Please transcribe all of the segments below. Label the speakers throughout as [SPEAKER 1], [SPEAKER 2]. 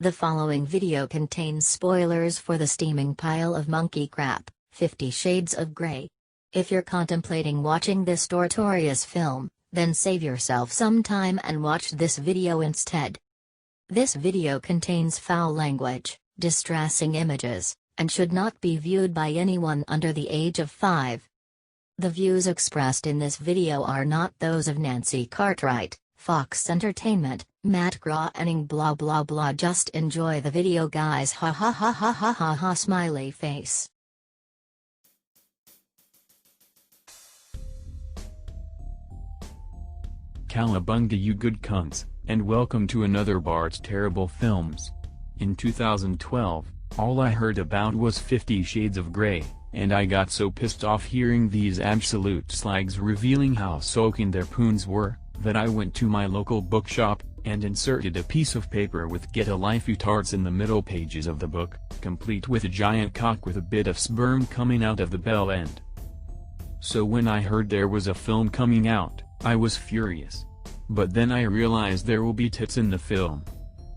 [SPEAKER 1] The following video contains spoilers for the steaming pile of monkey crap, 50 Shades of Grey. If you're contemplating watching this torturous film, then save yourself some time and watch this video instead. This video contains foul language, distressing images, and should not be viewed by anyone under the age of 5. The views expressed in this video are not those of Nancy Cartwright, Fox Entertainment, Matt Groening blah blah blah. Just enjoy the video, guys. Ha ha ha ha ha ha ha smiley face.
[SPEAKER 2] Cowabunga, you good cunts, and welcome to another Bart's Terrible Films. In 2012, all I heard about was 50 Shades of Grey, and I got so pissed off hearing these absolute slags revealing how soaking their poons were, that I went to my local bookshop, and inserted a piece of paper with "Get a Life you tarts" in the middle pages of the book, complete with a giant cock with a bit of sperm coming out of the bell end. So when I heard there was a film coming out, I was furious. But then I realized there will be tits in the film.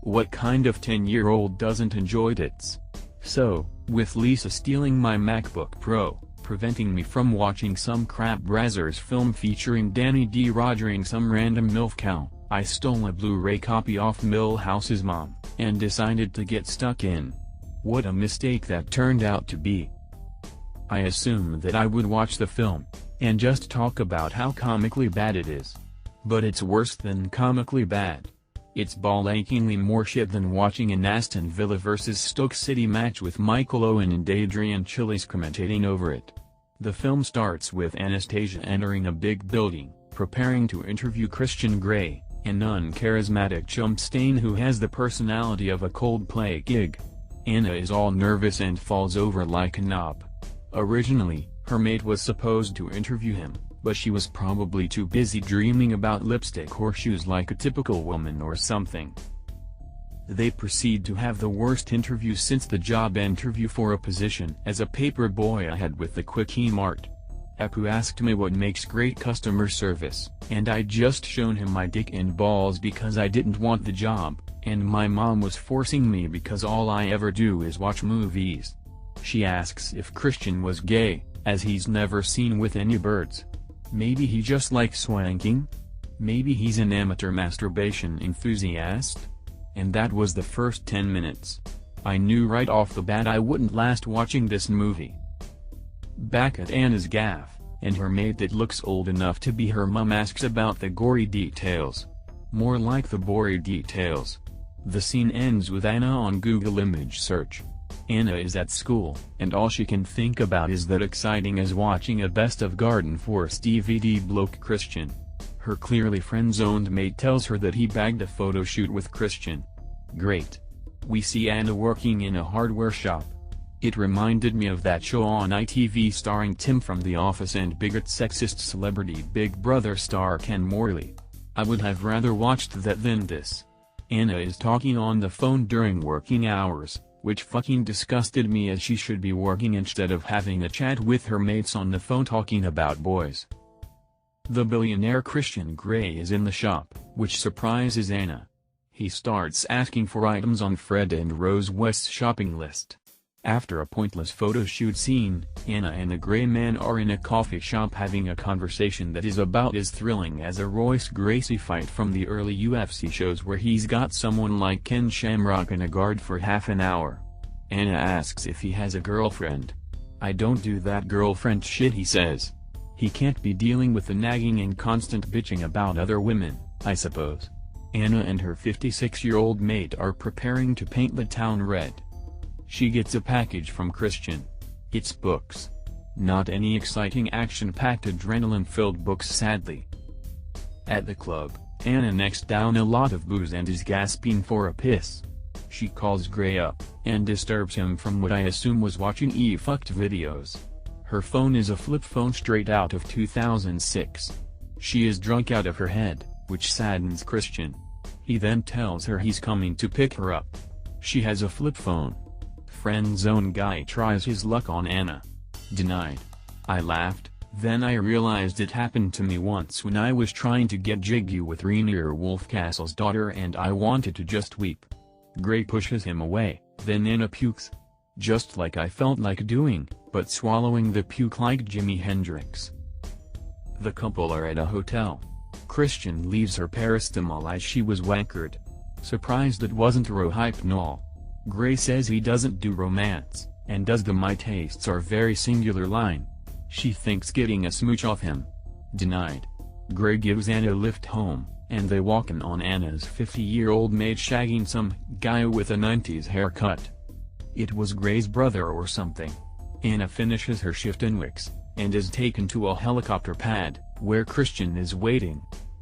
[SPEAKER 2] What kind of 10-year-old doesn't enjoy tits? So, with Lisa stealing my MacBook Pro, preventing me from watching some crap Brazzers film featuring Danny D rogering some random MILF cow, I stole a Blu-ray copy off Milhouse's mom, and decided to get stuck in. What a mistake that turned out to be. I assumed that I would watch the film, and just talk about how comically bad it is. But it's worse than comically bad. It's ball-achingly more shit than watching an Aston Villa vs Stoke City match with Michael Owen and Adrian Chiles commentating over it. The film starts with Anastasia entering a big building, preparing to interview Christian Grey, an uncharismatic chump stain who has the personality of a Coldplay gig. Anna is all nervous and falls over like a knob. Originally, her mate was supposed to interview him, but she was probably too busy dreaming about lipstick horseshoes like a typical woman or something. They proceed to have the worst interview since the job interview for a position as a paper boy I had with the Quickie Mart. Apu asked me what makes great customer service, and I'd just shown him my dick and balls because I didn't want the job, and my mom was forcing me because all I ever do is watch movies. She asks if Christian was gay, as he's never seen with any birds. Maybe he just likes swanking? Maybe he's an amateur masturbation enthusiast? And that was the first 10 minutes. I knew right off the bat I wouldn't last watching this movie. Back at Anna's gaff, and her mate that looks old enough to be her mum asks about the gory details. More like the bory details. The scene ends with Anna on Google image search. Anna is at school, and all she can think about is that exciting as watching a Best of Garden Force DVD bloke Christian. Her clearly friend-zoned mate tells her that he bagged a photo shoot with Christian. Great. We see Anna working in a hardware shop. It reminded me of that show on ITV starring Tim from The Office and bigot sexist celebrity Big Brother star Ken Morley. I would have rather watched that than this. Anna is talking on the phone during working hours, which fucking disgusted me, as she should be working instead of having a chat with her mates on the phone talking about boys. The billionaire Christian Grey is in the shop, which surprises Anna. He starts asking for items on Fred and Rose West's shopping list. After a pointless photo shoot scene, Anna and the Grey man are in a coffee shop having a conversation that is about as thrilling as a Royce Gracie fight from the early UFC shows where he's got someone like Ken Shamrock in a guard for half an hour. Anna asks if he has a girlfriend. I don't do that girlfriend shit, he says. He can't be dealing with the nagging and constant bitching about other women, I suppose. Anna and her 56-year-old mate are preparing to paint the town red. She gets a package from Christian. It's books. Not any exciting action-packed adrenaline-filled books, sadly. At the club, Anna necks down a lot of booze and is gasping for a piss. She calls Grey up, and disturbs him from what I assume was watching e-fucked videos. Her phone is a flip phone straight out of 2006. She is drunk out of her head, which saddens Christian. He then tells her he's coming to pick her up. She has a flip phone. Friend-zone guy tries his luck on Anna. Denied. I laughed, then I realized it happened to me once when I was trying to get jiggy with Rainier Wolfcastle's daughter and I wanted to just weep. Gray pushes him away, then Anna pukes. Just like I felt like doing, but swallowing the puke like Jimi Hendrix. The couple are at a hotel. Christian leaves her paracetamol as she was wankered. Surprised it wasn't rohypnol. Gray says he doesn't do romance, and does the "my tastes are very singular" line. She thinks getting a smooch off him. Denied. Gray gives Anna a lift home, and they walk in on Anna's 50-year-old maid shagging some guy with a 90s haircut. It was Gray's brother or something. Anna finishes her shift in Wix, and is taken to a helicopter pad, where Christian is waiting.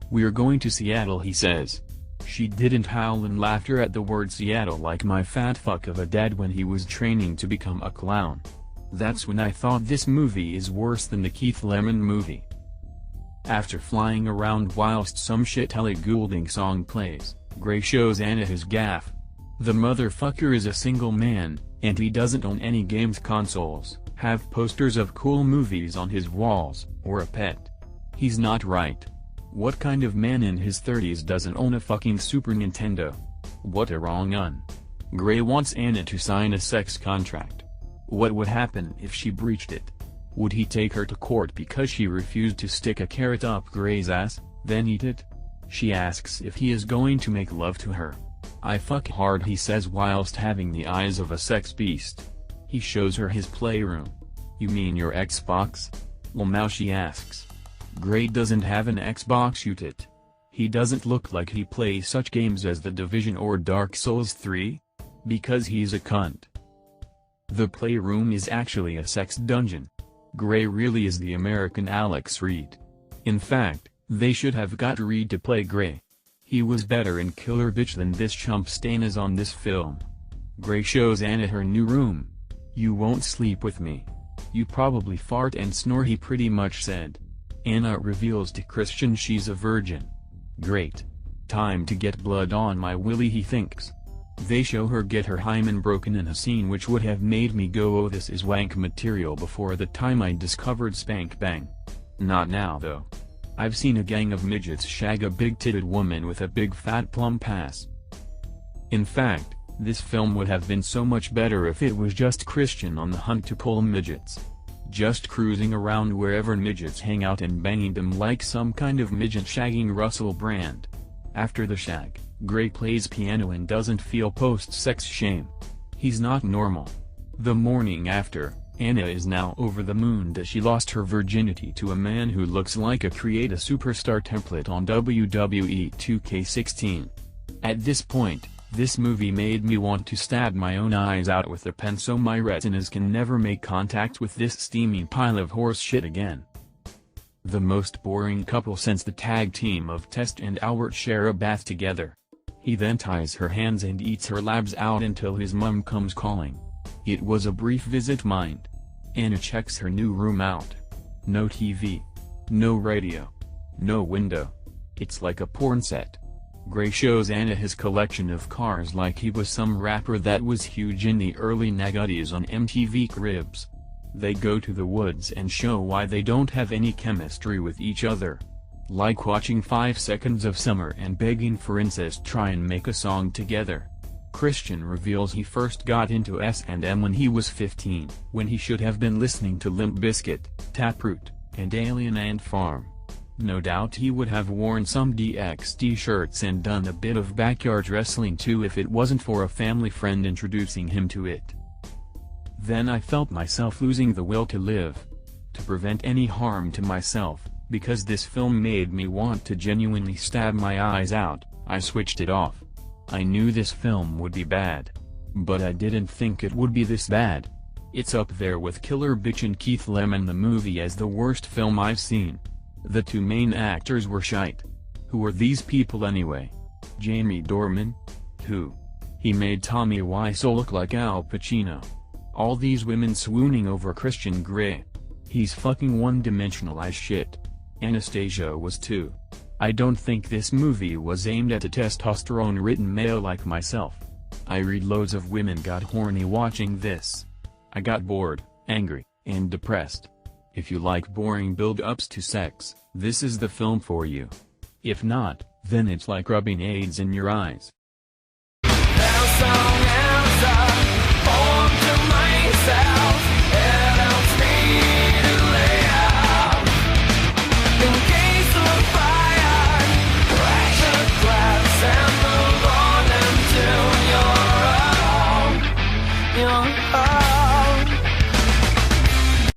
[SPEAKER 2] "We're going to Seattle," he says. She didn't howl in laughter at the word Seattle like my fat fuck of a dad when he was training to become a clown. That's when I thought this movie is worse than the Keith Lemon movie. After flying around whilst some shit Ellie Goulding song plays, Gray shows Anna his gaff. The motherfucker is a single man, and he doesn't own any games consoles, have posters of cool movies on his walls, or a pet. He's not right. What kind of man in his 30s doesn't own a fucking Super Nintendo? What a wrong un. Gray wants Anna to sign a sex contract. What would happen if she breached it? Would he take her to court because she refused to stick a carrot up Gray's ass, then eat it? She asks if he is going to make love to her. "I fuck hard," he says whilst having the eyes of a sex beast. He shows her his playroom. "You mean your Xbox?" "Well, now," she asks. Gray doesn't have an Xbox, shoot it. He doesn't look like he plays such games as The Division or Dark Souls 3? Because he's a cunt. The playroom is actually a sex dungeon. Gray really is the American Alex Reed. In fact, they should have got Reed to play Gray. He was better in Killer Bitch than this chump Stain is on this film. Gray shows Anna her new room. "You won't sleep with me. You probably fart and snore," he pretty much said. Anna reveals to Christian she's a virgin. Great. Time to get blood on my willy, he thinks. They show her get her hymen broken in a scene which would have made me go, "Oh, this is wank material," before the time I discovered Spank Bang. Not now though. I've seen a gang of midgets shag a big-titted woman with a big fat plump ass. In fact, this film would have been so much better if it was just Christian on the hunt to pull midgets. Just cruising around wherever midgets hang out and banging them like some kind of midget shagging Russell Brand. After the shag, Gray plays piano and doesn't feel post-sex shame. He's not normal. The morning after, Anna is now over the moon that she lost her virginity to a man who looks like a Create a Superstar template on WWE 2K16. At this point, this movie made me want to stab my own eyes out with a pen so my retinas can never make contact with this steaming pile of horse shit again. The most boring couple since the tag team of Test and Albert share a bath together. He then ties her hands and eats her labs out until his mum comes calling. It was a brief visit mind. Anna checks her new room out. No TV. No radio. No window. It's like a porn set. Gray shows Anna his collection of cars like he was some rapper that was huge in the early 90s on MTV Cribs. They go to the woods and show why they don't have any chemistry with each other. Like watching 5 Seconds of Summer and begging for incest try and make a song together. Christian reveals he first got into S&M when he was 15, when he should have been listening to Limp Bizkit, Taproot, and Alien Ant Farm. No doubt he would have worn some DX t-shirts and done a bit of backyard wrestling too if it wasn't for a family friend introducing him to it. Then I felt myself losing the will to live. To prevent any harm to myself, because this film made me want to genuinely stab my eyes out, I switched it off. I knew this film would be bad. But I didn't think it would be this bad. It's up there with Killer Bitch and Keith Lemon the movie as the worst film I've seen. The two main actors were shite. Who were these people anyway? Jamie Dornan? Who? He made Tommy Wiseau look like Al Pacino. All these women swooning over Christian Grey. He's fucking one-dimensional as shit. Anastasia was too. I don't think this movie was aimed at a testosterone-ridden male like myself. I read loads of women got horny watching this. I got bored, angry, and depressed. If you like boring build-ups to sex, this is the film for you. If not, then it's like rubbing AIDS in your eyes.